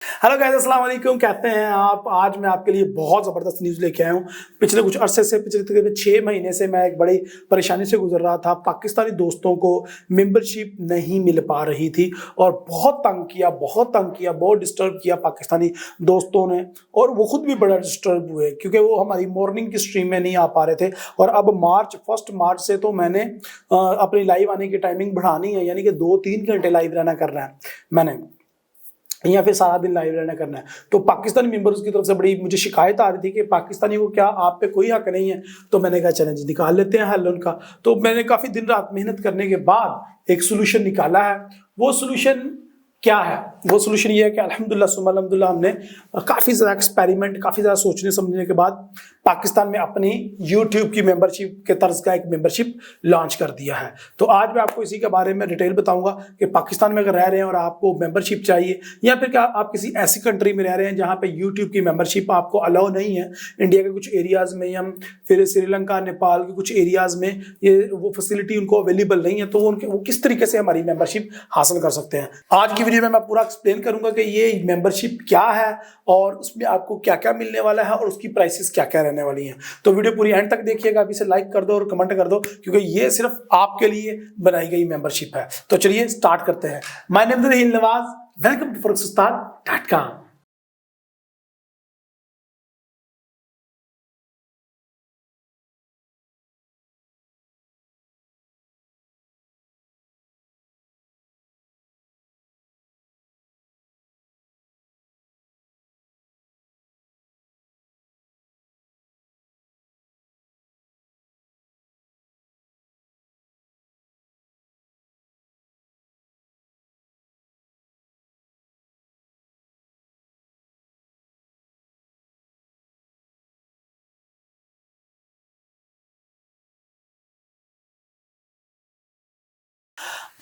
Hello guys, अस्सलाम वालेकुम। कहते हैं आप। आज मैं आपके लिए बहुत ज़बरदस्त न्यूज़ लेके आया हूँ। पिछले कुछ अरसे से, पिछले तकरीबन 6 महीने से मैं एक बड़ी परेशानी से गुजर रहा था। पाकिस्तानी दोस्तों को मेंबरशिप नहीं मिल पा रही थी और बहुत तंग किया, बहुत डिस्टर्ब किया पाकिस्तानी दोस्तों ने। और वो खुद भी बड़ा डिस्टर्ब हुए क्योंकि वो हमारी मॉर्निंग की स्ट्रीम में नहीं आ पा रहे थे। और अब फर्स्ट मार्च से तो मैंने अपनी लाइव आने की टाइमिंग बढ़ानी है, यानी कि 2-3 घंटे लाइव रहना करना है मैंने, या फिर सारा दिन लाइव रहना करना है। तो पाकिस्तानी मेंबर्स की तरफ से बड़ी मुझे शिकायत आ रही थी कि पाकिस्तानी को क्या आप पे कोई हक नहीं है। तो मैंने कहा चलें जी, निकाल लेते हैं हल उनका। तो मैंने काफ़ी दिन रात मेहनत करने के बाद एक सोल्यूशन निकाला है। वो सोल्यूशन क्या है? वो सोल्यूशन ये है कि अल्हम्दुलिल्लाह सुम्मा अल्हम्दुलिल्लाह हमने काफ़ी ज़्यादा एक्सपेरिमेंट, काफ़ी ज़्यादा सोचने समझने के बाद पाकिस्तान में अपनी यूट्यूब की मेंबरशिप के तर्ज का एक मेंबरशिप लॉन्च कर दिया है। तो आज मैं आपको इसी के बारे में डिटेल बताऊंगा कि पाकिस्तान में अगर रह रहे हैं और आपको मेंबरशिप चाहिए, या फिर क्या आप किसी ऐसी कंट्री में रह रहे हैं जहाँ पे यूट्यूब की मेंबरशिप आपको अलाउ नहीं है, इंडिया के कुछ एरियाज़ में या फिर श्रीलंका, नेपाल के कुछ एरियाज़ में ये वो फैसिलिटी उनको अवेलेबल नहीं है, तो वो किस तरीके से हमारी मेंबरशिप हासिल कर सकते हैं। आज की वीडियो में मैं पूरा एक्सप्लेन करूंगा कि ये मेंबरशिप क्या है और उसमें आपको क्या क्या मिलने वाला है और उसकी प्राइसेस क्या क्या रहने वाली हैं। तो वीडियो पूरी एंड तक देखिएगा। अभी से लाइक कर दो और कमेंट कर दो क्योंकि ये सिर्फ आपके लिए बनाई गई मेंबरशिप है। तो चलिए स्टार्ट करते हैं। My name is Raheel Nawaz, welcome to forex-ustad.com।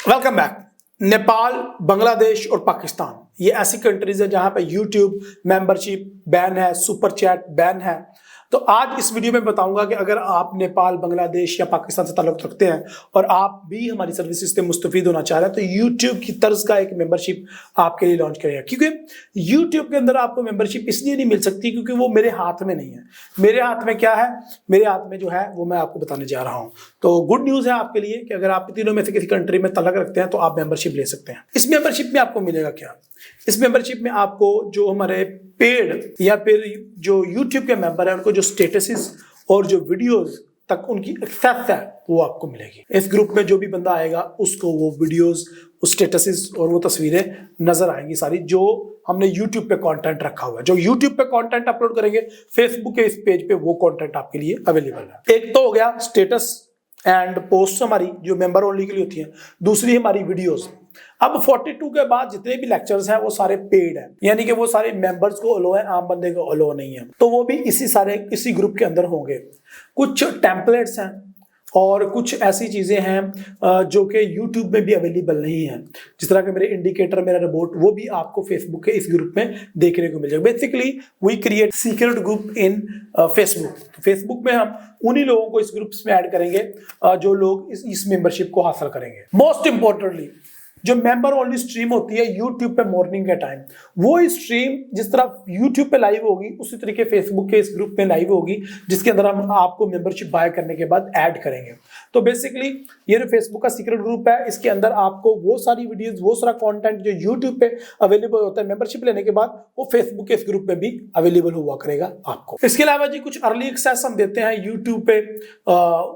Welcome back. Nepal, Bangladesh और पाकिस्तान ये ऐसी कंट्रीज है जहां पे यूट्यूब मेंबरशिप बैन है, सुपर चैट बैन है। तो आज इस वीडियो में बताऊंगा कि अगर आप नेपाल, बांग्लादेश या पाकिस्तान से ताल्लुक रखते हैं और आप भी हमारी सर्विसेज से मुस्तफीद होना चाह रहे हैं, तो यूट्यूब की तर्ज का एक मेंबरशिप आपके लिए लॉन्च करेगा। क्योंकि यूट्यूब के अंदर आपको मेंबरशिप इसलिए नहीं मिल सकती क्योंकि वो मेरे हाथ में नहीं है। मेरे हाथ में क्या है? मेरे हाथ में जो है वो मैं आपको बताने जा रहा हूँ। तो गुड न्यूज़ है आपके लिए कि अगर आप तीनों में से किसी कंट्री में ताल्लुक रखते हैं तो आप मेंबरशिप ले सकते हैं। इस मेंबरशिप में आपको मिलेगा क्या? इस मेंबरशिप में आपको जो हमारे पेड या फिर जो यूट्यूब के मेंबर है उनको जो स्टेटसेस और जो वीडियोस तक उनकी एक्सेस है वो आपको मिलेगी। इस ग्रुप में जो भी बंदा आएगा उसको वो वीडियोस, उस स्टेटसेस और वो तस्वीरें नजर आएंगी सारी, जो हमने यूट्यूब पे कंटेंट रखा हुआ है। जो यूट्यूब पे कंटेंट अपलोड करेंगे, फेसबुक के इस पेज पे वो कंटेंट आपके लिए अवेलेबल है। एक तो हो गया स्टेटस एंड पोस्ट हमारी जो मेंबर ओनली के लिए होती है। दूसरी हमारी वीडियोस। अब 42 के बाद जितने भी लेक्चर्स हैं वो सारे पेड हैं, यानी कि वो सारे मेंबर्स को अलो है, आम बंदे को अलो नहीं है। तो वो भी इसी ग्रुप के अंदर होंगे। कुछ टेम्पलेट्स हैं और कुछ ऐसी चीजें हैं जो कि YouTube में भी अवेलेबल नहीं है, जिस तरह के मेरे इंडिकेटर, मेरा रिपोर्ट, वो भी आपको फेसबुक के इस ग्रुप में देखने को मिल जाएगा। Basically we create secret group in Facebook. तो फेसबुक में हम उन्हीं लोगों को इस ग्रुप्स में ऐड करेंगे जो लोग इस मेंबरशिप को हासिल करेंगे। मोस्ट इंपॉर्टेंटली, जो मेंबर ओनली स्ट्रीम होती है यूट्यूब पे मॉर्निंग के टाइम, वो स्ट्रीम जिस तरह यूट्यूब पे लाइव होगी उसी तरीके फेसबुक के इस ग्रुप में लाइव होगी, जिसके अंदर हम आपको मेंबरशिप बाय करने के बाद ऐड करेंगे। तो बेसिकली ये जो फेसबुक का सीक्रेट ग्रुप है, इसके अंदर आपको वो सारी वीडियोस, वो सारा कंटेंट जो यूट्यूब पे अवेलेबल होता है मेंबरशिप लेने के बाद, वो फेसबुक के इस ग्रुप में भी अवेलेबल हुआ करेगा आपको। इसके अलावा जी कुछ अर्ली एक्सेस हम देते हैं यूट्यूब पे,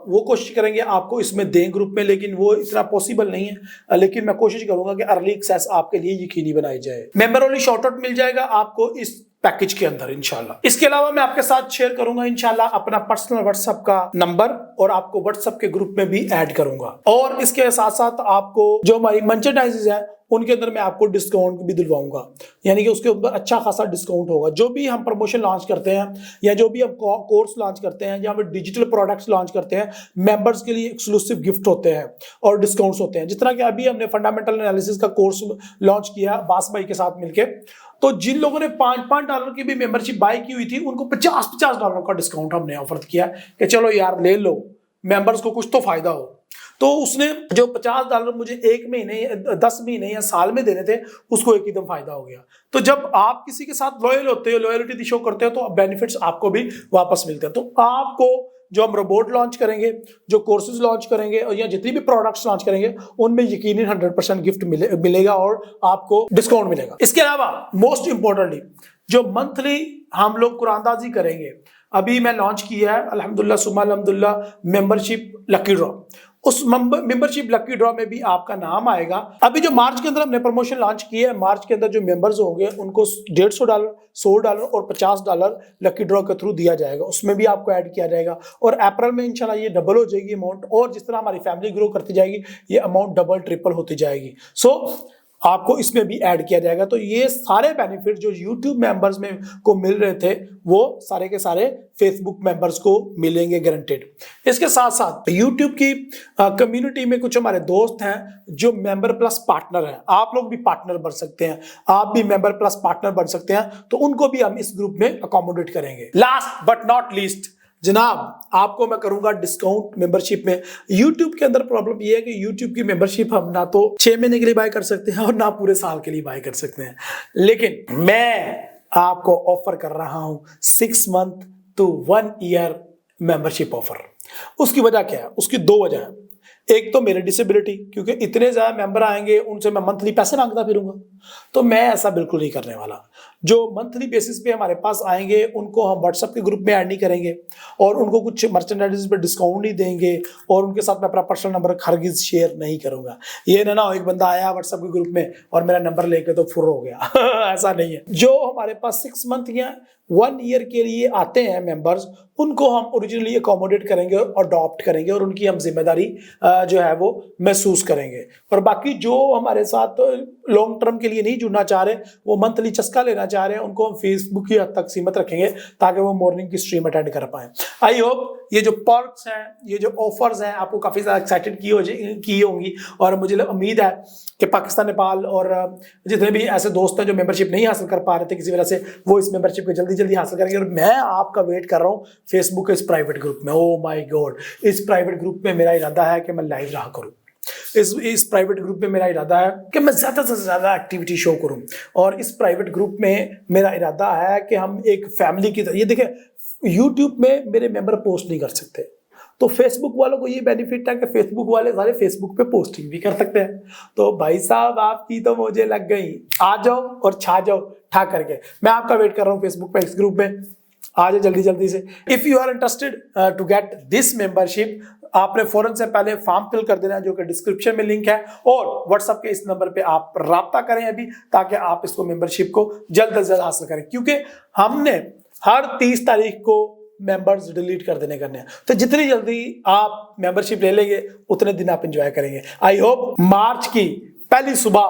वो कोशिश करेंगे आपको इसमें दें ग्रुप में, लेकिन वो इतना पॉसिबल नहीं है। लेकिन मैं कोशिश करूंगा कि अर्ली एक्सेस आपके लिए यकीनी बनाई जाए। मेंबर ओनली शॉर्ट आउट मिल जाएगा आपको इस पैकेज के अंदर इंशाल्लाह। इसके अलावा मैं आपके साथ शेयर करूंगा इंशाल्लाह अपना पर्सनल व्हाट्सएप का नंबर, और आपको व्हाट्सएप के ग्रुप में भी ऐड करूंगा। और इसके साथ साथ आपको जो हमारी मर्चेंडाइजेस है उनके अंदर मैं आपको डिस्काउंट भी दिलवाऊंगा, यानी कि उसके ऊपर अच्छा खासा डिस्काउंट होगा। जो भी हम प्रमोशन लॉन्च करते हैं या जो भी हम कोर्स लॉन्च करते हैं या फिर डिजिटल प्रोडक्ट्स लॉन्च करते हैं, मेंबर्स के लिए एक्सक्लूसिव गिफ्ट होते हैं और डिस्काउंट्स होते हैं। जिस तरह कि अभी हमने फंडामेंटल एनालिसिस का कोर्स लॉन्च किया बास भाई के साथ मिलकर, तो जिन लोगों ने $5 की भी मेंबरशिप बाय की हुई थी उनको $50 का डिस्काउंट हमने ऑफर किया कि चलो यार ले लो, मेंबर्स को कुछ तो फायदा हो। तो उसने जो $50 मुझे 1 महीने 10 महीने या साल में देने थे, उसको एकदम फायदा हो गया। तो जब आप किसी के साथ लॉयल होते हो, लॉयलिटी शो करते हो, तो बेनिफिट्स आपको भी वापस मिलते हैं। तो आपको जो हम रोबोट लॉन्च करेंगे, जो कोर्सेज लॉन्च करेंगे और या जितनी भी प्रोडक्ट्स लॉन्च करेंगे, उनमें यकीनन 100% गिफ्ट मिलेगा और आपको डिस्काउंट मिलेगा। इसके अलावा मोस्ट इंपॉर्टेंटली जो मंथली हम लोग कुरानदाजी करेंगे, अभी मैं लॉन्च किया है अल्हम्दुलिल्लाह सुम्मा अल्हम्दुलिल्लाह मेंबरशिप लकी ड्रॉ। उस मेंबरशिप लकी ड्रॉ में भी आपका नाम आएगा। अभी जो मार्च के अंदर हमने प्रमोशन लॉन्च की है, मार्च के अंदर जो मेंबर्स होंगे उनको $150, $100 और $50 लकी ड्रॉ के थ्रू दिया जाएगा, उसमें भी आपको ऐड किया जाएगा। और अप्रैल में इंशाल्लाह ये डबल हो जाएगी अमाउंट, और जिस तरह हमारी फैमिली ग्रो करती जाएगी ये अमाउंट डबल ट्रिपल होती जाएगी। सो आपको इसमें भी ऐड किया जाएगा। तो ये सारे बेनिफिट जो YouTube मेंबर्स में को मिल रहे थे, वो सारे के सारे Facebook मेंबर्स को मिलेंगे गारंटेड। इसके साथ साथ YouTube की कम्युनिटी में कुछ हमारे दोस्त हैं जो मेंबर प्लस पार्टनर हैं। आप लोग भी पार्टनर बन सकते हैं, आप भी मेंबर प्लस पार्टनर बन सकते हैं, तो उनको भी हम इस ग्रुप में अकोमोडेट करेंगे। लास्ट बट नॉट लीस्ट जनाब, आपको मैं करूंगा डिस्काउंट मेंबरशिप में। YouTube के अंदर प्रॉब्लम ये है कि YouTube की मेंबरशिप हम ना तो 6 महीने के लिए बाय कर सकते हैं और ना पूरे साल के लिए बाय कर सकते हैं, लेकिन मैं आपको ऑफर कर रहा हूं 6 month to 1 year membership offer. उसकी वजह क्या है? उसकी 2 वजह है। एक तो मेरी डिसेबिलिटी, क्योंकि इतने ज्यादा मेंबर आएंगे उनसे मैं मंथली पैसे मांगता फिरूंगा, तो मैं ऐसा बिल्कुल नहीं करने वाला। जो मंथली बेसिस पे हमारे पास आएंगे उनको हम व्हाट्सएप के ग्रुप में ऐड नहीं करेंगे और उनको कुछ मर्चेंडाइज पे डिस्काउंट नहीं देंगे और उनके साथ मैं अपना पर्सनल नंबर हरगिज शेयर नहीं करूंगा। ये ना हो एक बंदा आया व्हाट्सएप के ग्रुप में और मेरा नंबर लेके तो फुर हो गया ऐसा नहीं है। जो हमारे पास 6 मंथ या 1 ईयर के लिए आते हैं मेंबर्स, उनको हम ओरिजिनली अकोमोडेट करेंगे और अडॉप्ट करेंगे और उनकी हम जिम्मेदारी जो है वो महसूस करेंगे। और बाकी जो हमारे साथ लॉन्ग टर्म के लिए नहीं जुड़ना चाह रहे, वो मंथली चस्का लेना चाह रहे हैं, उनको हम फेसबुक की हद तक सीमित रखेंगे ताकि वो मॉर्निंग की स्ट्रीम अटेंड कर पाए। आई होप ये जो पर्क्स हैं, ये जो ऑफर्स हैं, आपको काफी ज्यादा एक्साइटेड की होंगी और मुझे उम्मीद है कि पाकिस्तान, नेपाल और जितने भी ऐसे दोस्त हैं जो मेंबरशिप नहीं हासिल कर पा रहे थे किसी वजह से, वो इस मेंबरशिप को जल्दी जल्दी हासिल करेंगे। और मैं आपका वेट कर रहा हूँ फेसबुक के इस प्राइवेट ग्रुप में। ओ माय गॉड, इस प्राइवेट ग्रुप में मेरा इरादा है कि मैं लाइव रहा करूँ। इस प्राइवेट ग्रुप में मेरा इरादा है कि मैं ज्यादा से ज्यादा एक्टिविटी शो करूं। और इस प्राइवेट ग्रुप में मेरा इरादा है कि हम एक फैमिली की तरह, ये देखें YouTube में मेरे मेंबर पोस्ट नहीं कर सकते, तो फेसबुक वालों को ये बेनिफिट है कि फेसबुक वाले सारे फेसबुक पे पोस्टिंग भी कर सकते हैं। तो भाई साहब आपकी तो मुझे लग गई, आ जाओ और छा जाओ ठा करके। मैं आपका वेट कर रहा हूँ फेसबुक पे इस ग्रुप में, आ जाओ जल्दी जल्दी से। If you are interested to get this membership, आपने फौरन से पहले फॉर्म फिल कर देना है जो कि डिस्क्रिप्शन में लिंक है, और व्हाट्सएप के इस नंबर पे आप राब्ता करें अभी, ताकि आप इसको मेंबरशिप को जल्द से जल्द हासिल करें, क्योंकि हमने हर 30 तारीख को मेंबर्स डिलीट कर देने करने हैं। तो जितनी जल्दी आप मेंबरशिप ले लेंगे उतने दिन आप एंजॉय करेंगे। आई होप मार्च की पहली सुबह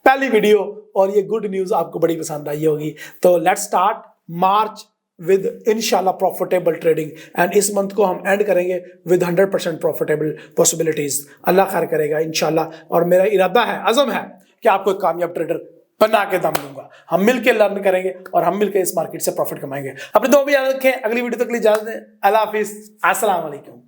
पहली वीडियो और ये गुड न्यूज आपको बड़ी पसंद आई होगी। तो लेट्स स्टार्ट मार्च विद इंशाल्लाह प्रॉफिटेबल ट्रेडिंग, एंड इस मंथ को हम एंड करेंगे विद 100% प्रॉफिटेबल पॉसिबिलिटीज। अल्लाह खैर करेगा इंशाल्लाह। और मेरा इरादा है, अज़म है कि आपको एक कामयाब ट्रेडर बना के दम दूंगा। हम मिलकर लर्न करेंगे और हम मिलकर इस मार्केट से प्रॉफिट कमाएंगे। अपने दो भी याद रखें। अगली वीडियो तक के लिए इजाजत दें। अल्लाह हाफिज, अस्सलाम वालेकुम।